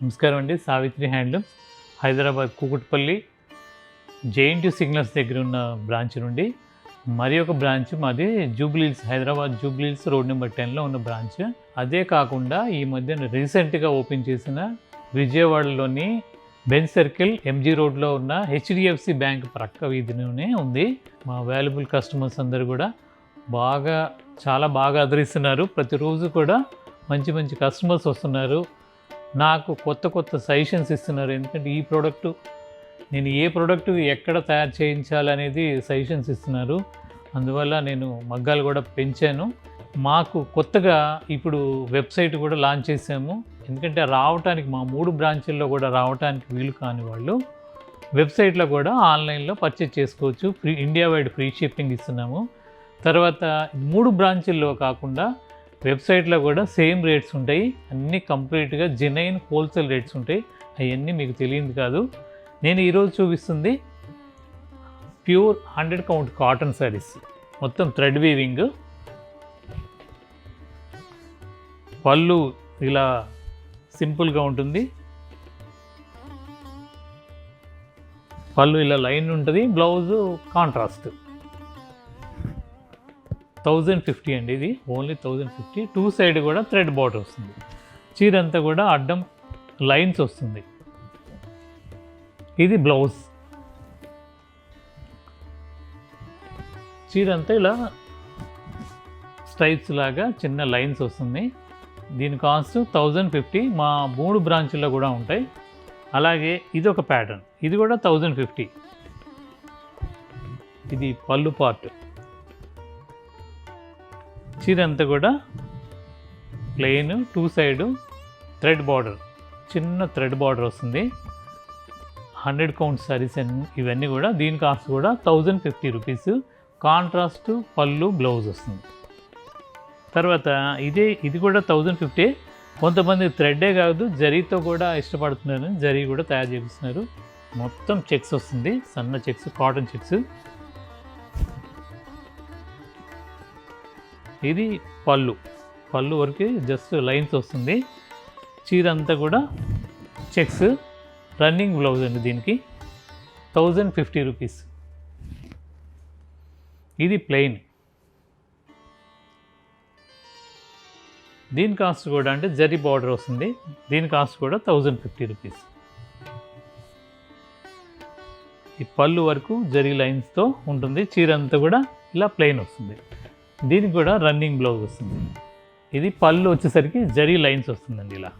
నమస్కారం అండి. Savitri handlooms Hyderabad Kukatpally JNT signals దగ్గర ఉన్న బ్రాంచ్ నుండి మరి ఒక బ్రాంచ్ మాది జూబ్లీహిల్స్, హైదరాబాద్ జూబ్లీహిల్స్ రోడ్ నెంబర్ 10లో ఉన్న బ్రాంచ్. అదే కాకుండా ఈ మధ్యన రీసెంట్గా ఓపెన్ చేసిన విజయవాడలోని బెంజ్ సర్కిల్ ఎంజీ రోడ్లో ఉన్న హెచ్డిఎఫ్సి బ్యాంక్ ప్రక్క వీధిలోనే ఉంది. మా వాల్యుబుల్ కస్టమర్స్ అందరూ కూడా చాలా బాగా ఆదరిస్తున్నారు. ప్రతిరోజు కూడా మంచి మంచి కస్టమర్స్ వస్తున్నారు. నాకు కొత్త సజెషన్స్ ఇస్తున్నారు. ఎందుకంటే ఈ ప్రోడక్టు నేను ఏ ప్రోడక్ట్ ఎక్కడ తయారు చేయించాలనేది సజెషన్స్ ఇస్తున్నారు. అందువల్ల నేను మగ్గాలు కూడా పెంచాను. మాకు కొత్తగా ఇప్పుడు వెబ్సైట్ కూడా లాంచ్ చేసాము. ఎందుకంటే రావటానికి మా 3 బ్రాంచుల్లో కూడా రావటానికి వీలు కాని వాళ్ళు వెబ్సైట్లో కూడా ఆన్లైన్లో పర్చేజ్ చేసుకోవచ్చు. ఇండియా వైడ్ ఫ్రీ షిప్పింగ్ ఇస్తున్నాము. తర్వాత 3 బ్రాంచుల్లో కాకుండా వెబ్సైట్లో కూడా సేమ్ రేట్స్ ఉంటాయి. అన్నీ కంప్లీట్గా జెన్యూన్ హోల్సేల్ రేట్స్ ఉంటాయి. అవన్నీ మీకు తెలియదు కాదు. నేను ఈరోజు చూపిస్తుంది ప్యూర్ 100 కౌంట్ కాటన్ శారీస్, మొత్తం థ్రెడ్ వీవింగ్. పళ్ళు ఇలా సింపుల్గా ఉంటుంది. పళ్ళు ఇలా లైన్ ఉంటుంది. Blouse contrast. 1050 అండి. ఇది ఓన్లీ 1050. 2 సైడ్ కూడా థ్రెడ్ బార్డర్ వస్తుంది. చీర అంతా కూడా అడ్డం లైన్స్ వస్తుంది. ఇది బ్లౌజ్. చీర అంతా ఇలా స్ట్రైప్స్ లాగా చిన్న లైన్స్ వస్తుంది. దీని కాస్ట్ 1050. మా 3 బ్రాంచుల్లో కూడా ఉంటాయి. అలాగే ఇది ఒక ప్యాటర్న్, ఇది కూడా 1050. ఇది పళ్ళు పార్ట్. చీర అంతా కూడా ప్లెయిన్, 2 సైడు థ్రెడ్ బార్డర్, చిన్న థ్రెడ్ బార్డర్ వస్తుంది. 100 కౌంట్ సారీస్ ఇవన్నీ కూడా. దీని కాస్ట్ కూడా 1050 రూపీస్. కాంట్రాస్ట్ పళ్ళు బ్లౌజ్ వస్తుంది. తర్వాత ఇది కూడా 1050. కొంతమంది థ్రెడ్డే కాదు జరీతో కూడా ఇష్టపడుతున్నారు. జరీ కూడా తయారు చేపిస్తున్నారు. మొత్తం చెక్స్ వస్తుంది, సన్న చెక్స్, కాటన్ చెక్స్. ఇది పళ్ళు వరకు జస్ట్ లైన్స్ వస్తుంది. చీర అంతా కూడా చెక్స్. రన్నింగ్ బ్లౌజ్ అండి. దీనికి 1050 రూపీస్. ఇది ప్లెయిన్. దీని కాస్ట్ కూడా అంటే జరీ బార్డర్ వస్తుంది. దీని కాస్ట్ కూడా 1050 రూపీస్. ఈ పళ్ళు వరకు జరీ లైన్స్తో ఉంటుంది. చీర అంతా కూడా ఇలా ప్లెయిన్ వస్తుంది. దీనికి కూడా రన్నింగ్ బ్లౌజ్ వస్తుంది. ఇది పళ్ళు వచ్చేసరికి జరీ లైన్స్ వస్తుందండి. ఇలా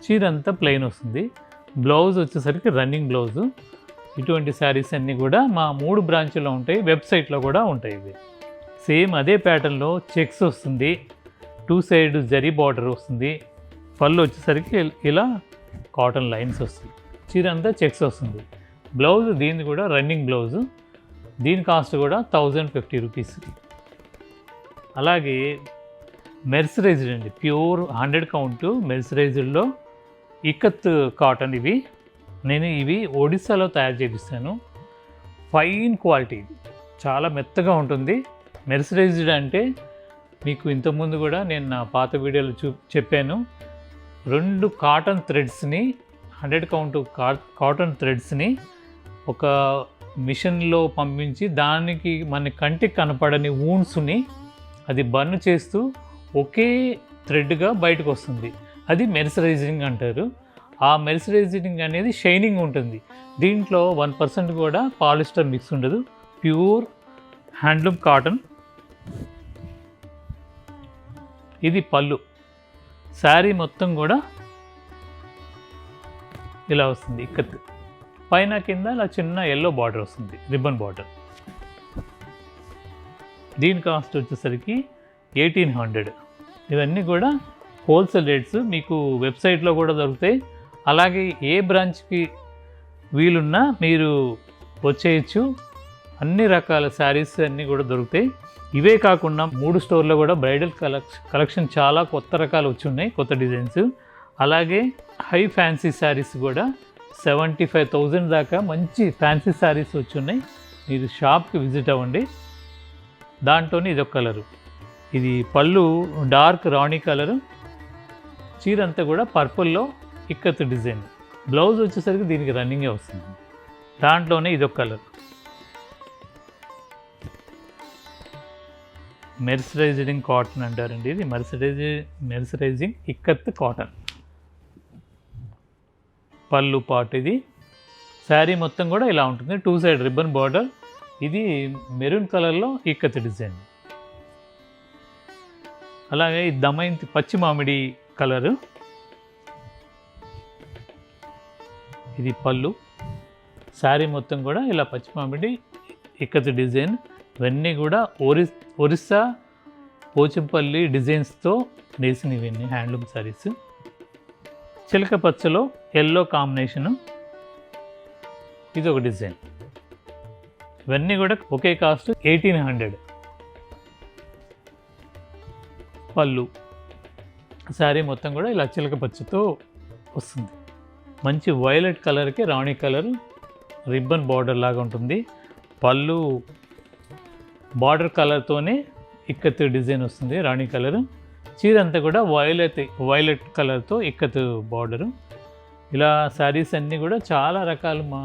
చీర అంతా ప్లెయిన్ వస్తుంది. బ్లౌజ్ వచ్చేసరికి రన్నింగ్ బ్లౌజు. ఇటువంటి శారీస్ అన్నీ కూడా మా 3 బ్రాంచుల్లో ఉంటాయి. వెబ్సైట్లో కూడా ఉంటాయి. ఇవి సేమ్ అదే ప్యాటర్న్లో చెక్స్ వస్తుంది. 2 సైడ్ జరీ బార్డర్ వస్తుంది. పళ్ళు వచ్చేసరికి ఇలా కాటన్ లైన్స్ వస్తుంది. చీర అంతా చెక్స్ వస్తుంది. బ్లౌజ్ దీన్ని కూడా రన్నింగ్ బ్లౌజు. దీని కాస్ట్ కూడా 1050 రూపీస్. అలాగే మెర్సరైజ్డ్ అండి. ప్యూర్ 100 కౌంట్ మెర్సరైజ్డ్లో ఇక్కత్ కాటన్. నేను ఇవి ఒడిస్సాలో తయారు చేపిస్తాను. Fine quality. చాలా మెత్తగా ఉంటుంది. మెర్సరైజ్డ్ అంటే మీకు ఇంతకుముందు కూడా నేను నా పాత వీడియోలో చెప్పాను. 2 కాటన్ థ్రెడ్స్ని, 100 కౌంట్ కాటన్ థ్రెడ్స్ని ఒక మిషన్లో పంపించి దానికి మన కంటికి కనపడని వూండ్స్ని అది బర్న్ చేస్తూ ఒకే థ్రెడ్గా బయటకు వస్తుంది. అది మెర్సరైజింగ్ అంటారు. ఆ మెర్సరైజింగ్ అనేది షైనింగ్ ఉంటుంది. దీంట్లో 1% కూడా పాలిస్టర్ మిక్స్ ఉండదు. Pure handloom cotton. ఇది పళ్ళు. శారీ మొత్తం కూడా ఇలా వస్తుంది. ఇక్కత్ పైన కింద ఇలా చిన్న ఎల్లో బార్డర్ వస్తుంది, రిబ్బన్ బార్డర్. దీని కాస్ట్ వచ్చేసరికి 1800. ఇవన్నీ కూడా హోల్సేల్ రేట్స్. మీకు వెబ్సైట్లో కూడా దొరుకుతాయి. అలాగే ఏ బ్రాంచ్కి వీలున్నా మీరు వచ్చేయచ్చు. అన్ని రకాల శారీస్ అన్నీ కూడా దొరుకుతాయి. ఇవే కాకుండా 3 స్టోర్లో కూడా బ్రైడల్ కలెక్షన్ చాలా కొత్త రకాలు వచ్చి ఉన్నాయి, కొత్త డిజైన్స్. అలాగే హై ఫ్యాన్సీ శారీస్ కూడా 75,000 దాకా మంచి ఫ్యాన్సీ శారీస్ వచ్చి ఉన్నాయి. మీరు షాప్కి విజిట్ అవ్వండి. దాంట్లోనే ఇదొక కలరు. ఇది పళ్ళు డార్క్ రాణి కలరు, చీర అంతా కూడా పర్పుల్లో ఇక్కత్ డిజైన్. బ్లౌజ్ వచ్చేసరికి దీనికి రన్నింగే వస్తుంది. దాంట్లోనే ఇదొక కలర్, మెర్సరైజింగ్ కాటన్ అంటారండి. ఇది మెర్సరైజింగ్ ఇక్కత్ కాటన్. పళ్ళు పార్ట్ ఇది. శారీ మొత్తం కూడా ఇలా ఉంటుంది, 2 సైడ్ రిబ్బన్ బార్డర్. ఇది మెరూన్ కలర్లో ఇక్కత్ డిజైన్. అలాగే ఈ దమయంతి పచ్చి మామిడి కలరు. ఇది పళ్ళు. శారీ మొత్తం కూడా ఇలా పచ్చి మామిడి ఇక్కత్ డిజైన్. ఇవన్నీ కూడా ఒరిస్సా పోచంపల్లి డిజైన్స్తో నేసినవి ఇవన్నీ హ్యాండ్లూమ్ శారీస్. చిలక పచ్చలో ఎల్లో కాంబినేషను. ఇది ఒక డిజైన్. ఇవన్నీ కూడా ఒకే కాస్ట్ 1800. పళ్ళు. శారీ మొత్తం కూడా ఇలా చిలక పచ్చతో వస్తుంది. మంచి వైలెట్ కలర్కి రాణి కలర్ రిబ్బన్ బార్డర్ లాగా ఉంటుంది. పళ్ళు బార్డర్ కలర్తోనే ఇక్కత్ డిజైన్ వస్తుంది, రాణి కలరు. చీర అంతా కూడా వైలెట్ కలర్తో ఇక్కత్ బార్డరు. ఇలా శారీస్ అన్నీ కూడా చాలా రకాలు మా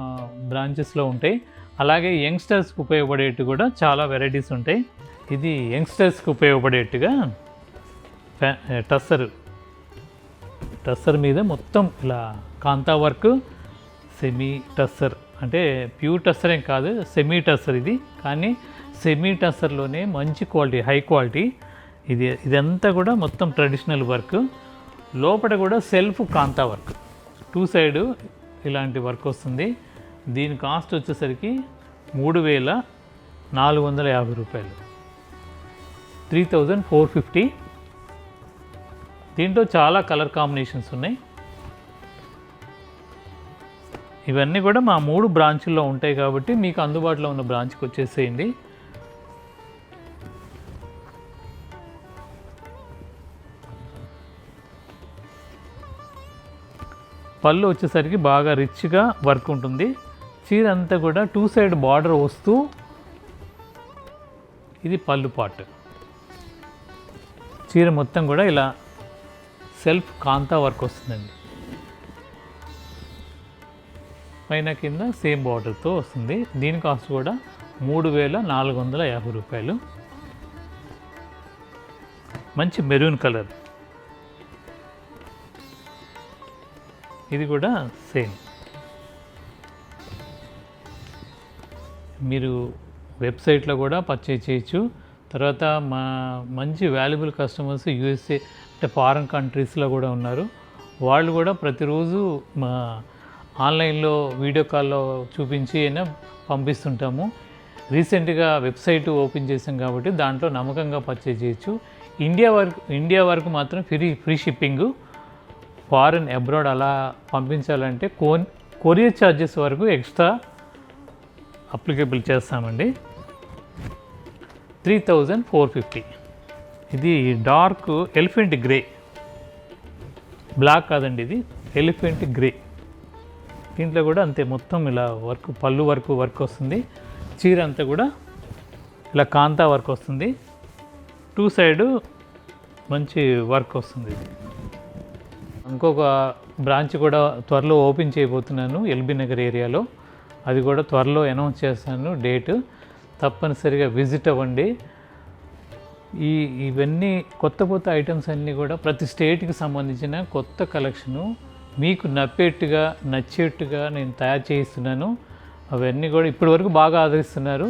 బ్రాంచెస్లో ఉంటాయి. అలాగే యంగ్స్టర్స్కి ఉపయోగపడేట్టు కూడా చాలా వెరైటీస్ ఉంటాయి. ఇది యంగ్స్టర్స్కి ఉపయోగపడేట్టుగా టస్సర్ మీద మొత్తం ఇలా కాంతా వర్క్, సెమీ టస్సర్, అంటే ప్యూర్ టస్సర్ ఏం కాదు, సెమీ టస్సర్ ఇది. కానీ సెమీ టస్సర్లోనే మంచి క్వాలిటీ, హై క్వాలిటీ. ఇదంతా కూడా మొత్తం ట్రెడిషనల్ వర్క్. లోపల కూడా సెల్ఫ్ కాంతా వర్క్, 2 సైడ్ ఇలాంటి వర్క్ వస్తుంది. దీని కాస్ట్ వచ్చేసరికి 3450 రూపాయలు, 3450. దీంట్లో చాలా కలర్ కాంబినేషన్స్ ఉన్నాయి. ఇవన్నీ కూడా మా 3 బ్రాంచుల్లో ఉంటాయి కాబట్టి మీకు అందుబాటులో ఉన్న బ్రాంచ్కి వచ్చేసేయండి. పళ్ళు వచ్చేసరికి బాగా రిచ్గా వర్క్ ఉంటుంది. చీర అంతా కూడా 2 సైడ్ బార్డర్ వస్తూ, ఇది పళ్ళు పార్ట్. చీర మొత్తం కూడా ఇలా సెల్ఫ్ కాంతా వర్క్ వస్తుందండి. పైన కింద సేమ్ బార్డర్తో వస్తుంది. దీని కాస్ట్ కూడా 3450 రూపాయలు. మంచి మెరూన్ కలర్. ఇది కూడా సేమ్. మీరు వెబ్సైట్లో కూడా పర్చేజ్ చేయొచ్చు. తర్వాత మా మంచి వాల్యుబుల్ కస్టమర్స్ యూఎస్ఏ అంటే ఫారెన్ కంట్రీస్లో కూడా ఉన్నారు. వాళ్ళు కూడా ప్రతిరోజు మా ఆన్లైన్లో వీడియో కాల్లో చూపించి అయినా పంపిస్తుంటాము. రీసెంట్గా వెబ్సైట్ ఓపెన్ చేసాం కాబట్టి దాంట్లో నమ్మకంగా పర్చేజ్ చేయొచ్చు. ఇండియా వరకు మాత్రం ఫ్రీ షిప్పింగు. ఫారెన్ అబ్రాడ్ అలా పంపించాలంటే కొరియర్ ఛార్జెస్ వరకు ఎక్స్ట్రా అప్లికేబుల్ చేస్తామండి. 3450. ఇది డార్క్ ఎలిఫెంట్ గ్రే, బ్లాక్ కాదండి, ఇది ఎలిఫెంట్ గ్రే. దీంట్లో కూడా అంతే మొత్తం ఇలా వర్క్, పళ్ళు వర్క్ వస్తుంది. చీర అంతా కూడా ఇలా కాంతా వర్క్ వస్తుంది. 2 సైడ్ మంచి వర్క్ వస్తుంది. ఇంకొక బ్రాంచ్ కూడా త్వరలో ఓపెన్ చేయబోతున్నాను ఎల్బీ నగర్ ఏరియాలో. అది కూడా త్వరలో అనౌన్స్ చేస్తాను డేట్. తప్పనిసరిగా విజిట్ అవ్వండి. ఇవన్నీ కొత్త ఐటమ్స్ అన్నీ కూడా ప్రతి స్టేట్కి సంబంధించిన కొత్త కలెక్షను మీకు నచ్చేట్టుగా నేను తయారు చేయిస్తున్నాను. అవన్నీ కూడా ఇప్పటివరకు బాగా ఆదరిస్తున్నారు.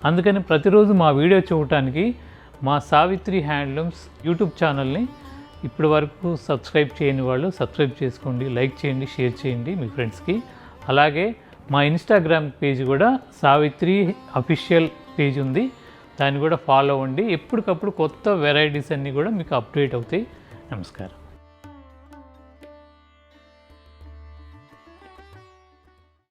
అందుకని ప్రతిరోజు మా వీడియో చూడటానికి మా సావిత్రి హ్యాండ్లూమ్స్ యూట్యూబ్ ఛానల్ని ఇప్పటి వరకు సబ్స్క్రైబ్ చేయని వాళ్ళు సబ్స్క్రైబ్ చేసుకోండి, లైక్ చేయండి, షేర్ చేయండి మీ ఫ్రెండ్స్కి. అలాగే మా ఇన్స్టాగ్రామ్ పేజ్ కూడా సావిత్రి అఫీషియల్ పేజ్ ఉంది, దాన్ని కూడా ఫాలో అవ్వండి. ఎప్పటికప్పుడు కొత్త వెరైటీస్ అన్నీ కూడా మీకు అప్డేట్ అవుతాయి. నమస్కారం.